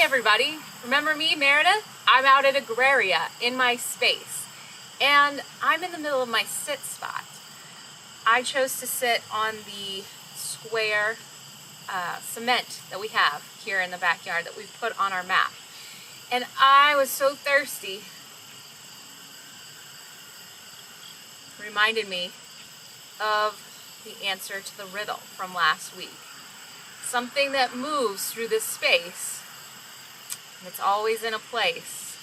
everybody, remember me, Meredith? I'm out at Agraria in my space, and I'm in the middle of my sit spot. I chose to sit on the square cement that we have here in the backyard that we've put on our map. And I was so thirsty. It reminded me of the answer to the riddle from last week. Something that moves through this space, and it's always in a place.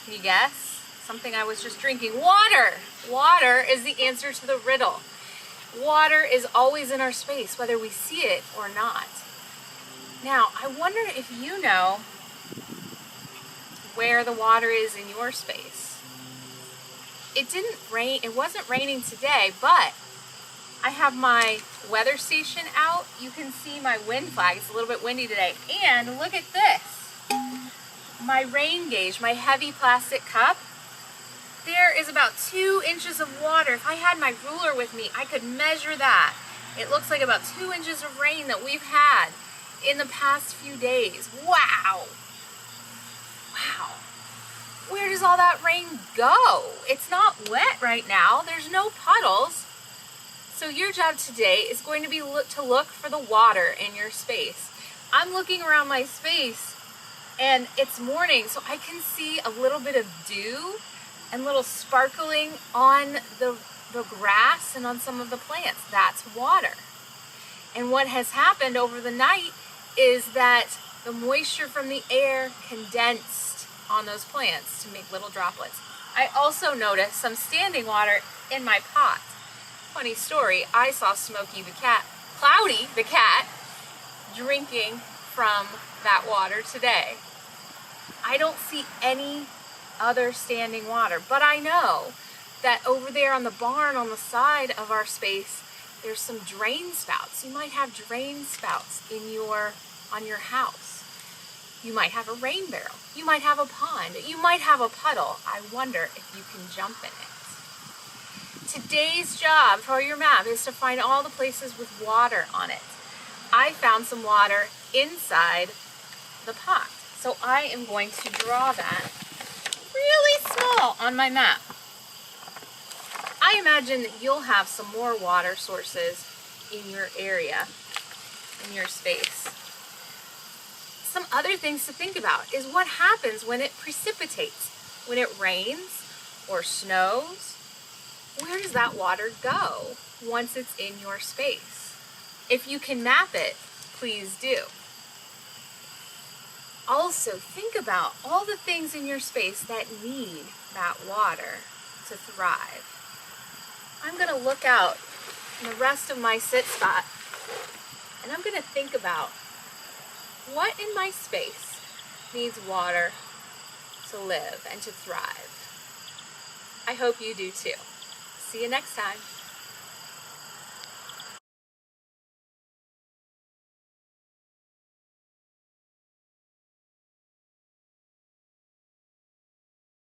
Can you guess? Something I was just drinking. Water! Water is the answer to the riddle. Water is always in our space, whether we see it or not. Now, I wonder if you know where the water is in your space. It didn't rain, it wasn't raining today, but I have my weather station out. You can see my wind flag. It's a little bit windy today. And look at this. My rain gauge, my heavy plastic cup. There is about 2 inches of water. If I had my ruler with me, I could measure that. It looks like about 2 inches of rain that we've had in the past few days. Wow. Wow. Where does all that rain go? It's not wet right now. There's no puddles. So your job today is going to be to look for the water in your space. I'm looking around my space and it's morning, so I can see a little bit of dew and little sparkling on the grass and on some of the plants. That's water. And what has happened over the night is that the moisture from the air condensed on those plants to make little droplets. I also noticed some standing water in my pot. Funny story, I saw Cloudy the cat, drinking from that water today. I don't see any other standing water, but I know that over there on the barn on the side of our space, there's some drain spouts. You might have drain spouts on your house. You might have a rain barrel. You might have a pond. You might have a puddle. I wonder if you can jump in it. Today's job for your map is to find all the places with water on it. I found some water inside the pot, so I am going to draw that really small on my map. I imagine that you'll have some more water sources in your area, in your space. Some other things to think about is what happens when it precipitates. When it rains or snows, where does that water go once it's in your space? If you can map it, please do. Also, think about all the things in your space that need that water to thrive. I'm going to look out in the rest of my sit spot, and I'm going to think about what in my space needs water to live and to thrive. I hope you do too. See you next time.